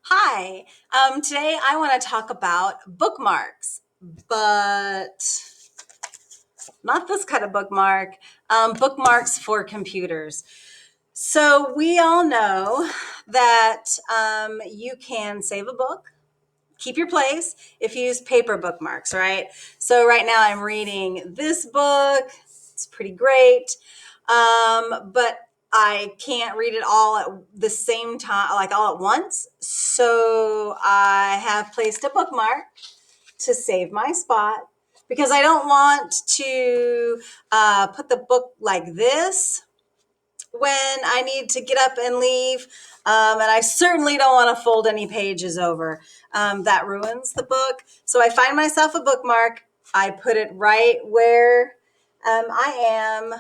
Hi, today I want to talk about bookmarks, but not this kind of bookmark, bookmarks for computers. So we all know that you can save a book, keep your place if you use paper bookmarks, right? So right now I'm reading this book. It's pretty great. But I can't read it all at the same time, like all at once. So I have placed a bookmark to save my spot because I don't want to put the book like this when I need to get up and leave. And I certainly don't want to fold any pages over. That ruins the book. So I find myself a bookmark. I put it right where I am,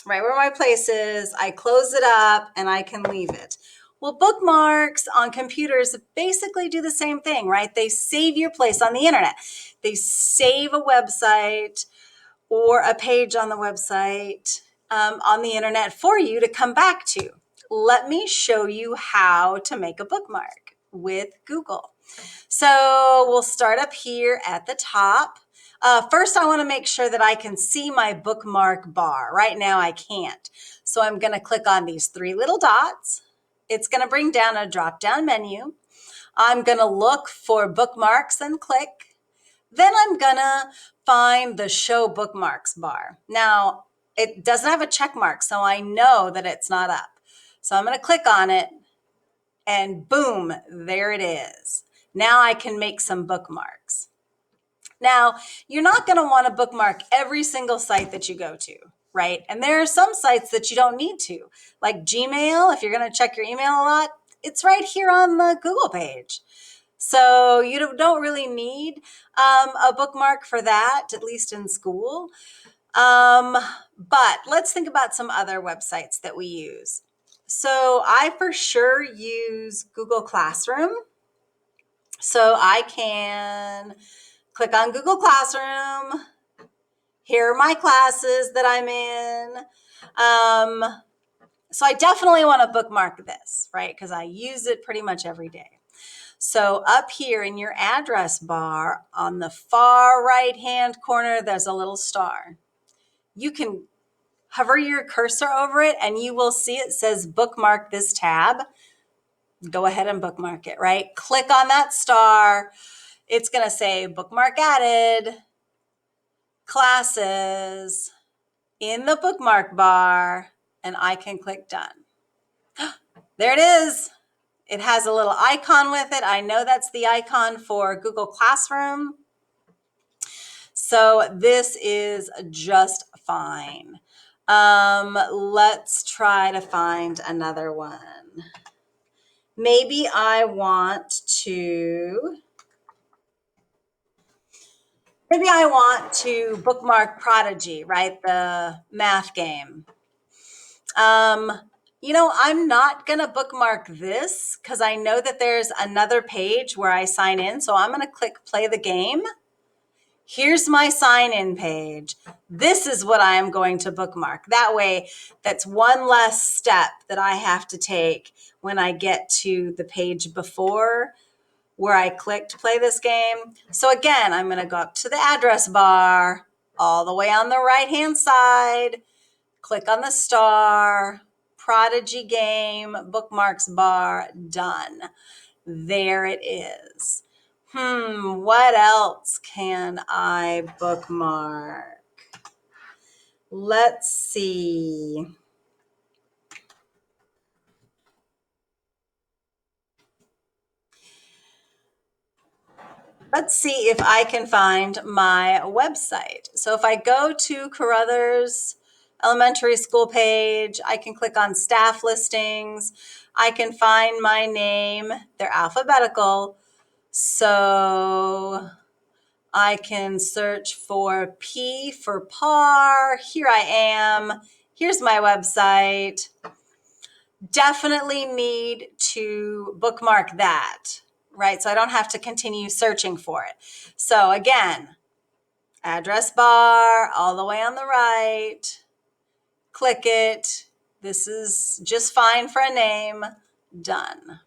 right where my place is. I close it up and I can leave it. Well, bookmarks on computers basically do the same thing, right? They save your place on the internet. They save a website or a page on the website on the internet for you to come back to. Let me show you how to make a bookmark with Google. So we'll start up here at the top. First, I want to make sure that I can see my bookmark bar. Right now, I can't. So I'm going to click on these three little dots. It's going to bring down a drop-down menu. I'm going to look for bookmarks and click. Then I'm going to find the Show Bookmarks bar. Now, it doesn't have a check mark, so I know that it's not up. So I'm going to click on it, and boom, there it is. Now I can make some bookmarks. Now, you're not going to want to bookmark every single site that you go to, right? And there are some sites that you don't need to, like Gmail. If you're going to check your email a lot, it's right here on the Google page. So you don't really need a bookmark for that, at least in school. But let's think about some other websites that we use. So I for sure use Google Classroom. So I can click on Google Classroom. Here are my classes that I'm in. So I definitely want to bookmark this, right? Because I use it pretty much every day. So up here in your address bar on the far right-hand corner, there's a little star. You can hover your cursor over it and you will see it says bookmark this tab. Go ahead and bookmark it, right? Click on that star. It's going to say bookmark added, classes, in the bookmark bar, and I can click done. There it is. It has a little icon with it. I know that's the icon for Google Classroom. So this is just fine. Let's try to find another one. Maybe I want to bookmark Prodigy, right? The math game. Um, I'm not going to bookmark this because I know that there's another page where I sign in. So I'm going to click play the game. Here's my sign in page. This is what I am going to bookmark. That way, that's one less step that I have to take when I get to the page before where I clicked play this game. So again, I'm going to go up to the address bar all the way on the right-hand side, click on the star, Prodigy game, bookmarks bar, done. There it is. What else can I bookmark? Let's see. Let's see if I can find my website. So if I go to Carruthers Elementary School page, I can click on staff listings. I can find my name. They're alphabetical. So I can search for P for PAR. Here I am. Here's my website. Definitely need to bookmark that, right? So I don't have to continue searching for it. So again, address bar all the way on the right. Click it. This is just fine for a name. Done.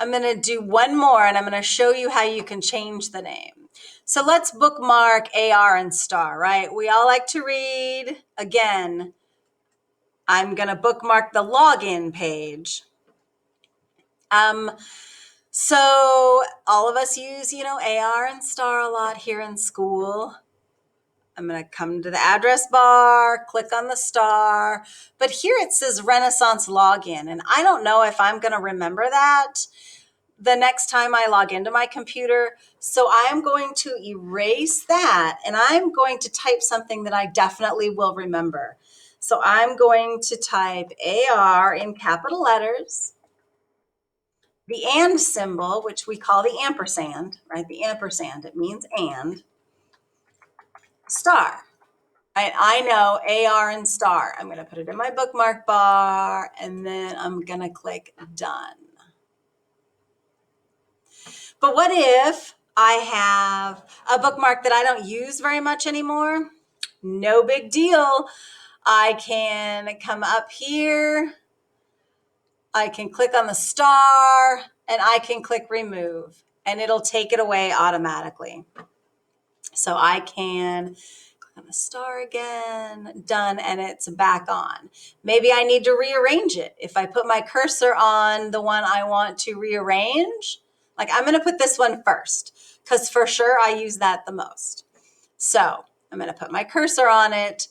I'm going to do one more, and I'm going to show you how you can change the name. So let's bookmark AR and star, right? We all like to read. Again, I'm going to bookmark the login page. So all of us use, AR and star a lot here in school. I'm going to come to the address bar, click on the star, but here it says Renaissance login, and I don't know if I'm going to remember that the next time I log into my computer. So I am going to erase that, and I'm going to type something that I definitely will remember. So I'm going to type AR in capital letters, the and symbol, which we call the ampersand, right? The ampersand, it means and, star. Right? I know AR and star. I'm going to put it in my bookmark bar, and then I'm going to click done. But what if I have a bookmark that I don't use very much anymore? No big deal. I can come up here, I can click on the star, and I can click remove, and it'll take it away automatically. So I can click on the star again, done, and it's back on. Maybe I need to rearrange it. If I put my cursor on the one I want to rearrange, like I'm going to put this one first because for sure I use that the most. So I'm going to put my cursor on it.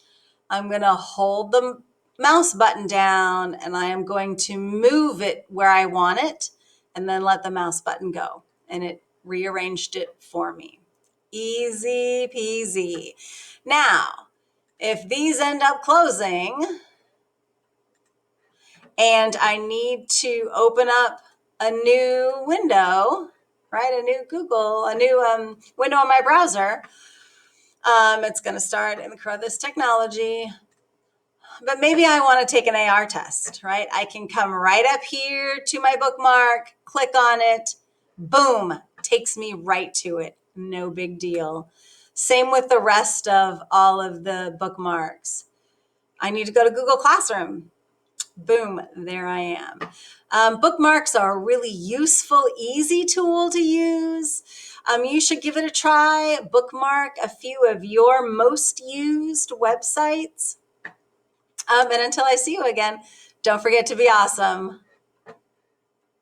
I'm going to hold the mouse button down, and I am going to move it where I want it and then let the mouse button go. And it rearranged it for me. Easy peasy. Now, if these end up closing and I need to open up a new window, right? A new Google, a new window on my browser, it's going to start in this technology. But maybe I want to take an AR test, right? I can come right up here to my bookmark, click on it, boom, takes me right to it. No big deal. Same with the rest of all of the bookmarks. I need to go to Google Classroom. Boom, there I am. Bookmarks are a really useful, easy tool to use. You should give it a try. Bookmark a few of your most used websites. And until I see you again, don't forget to be awesome.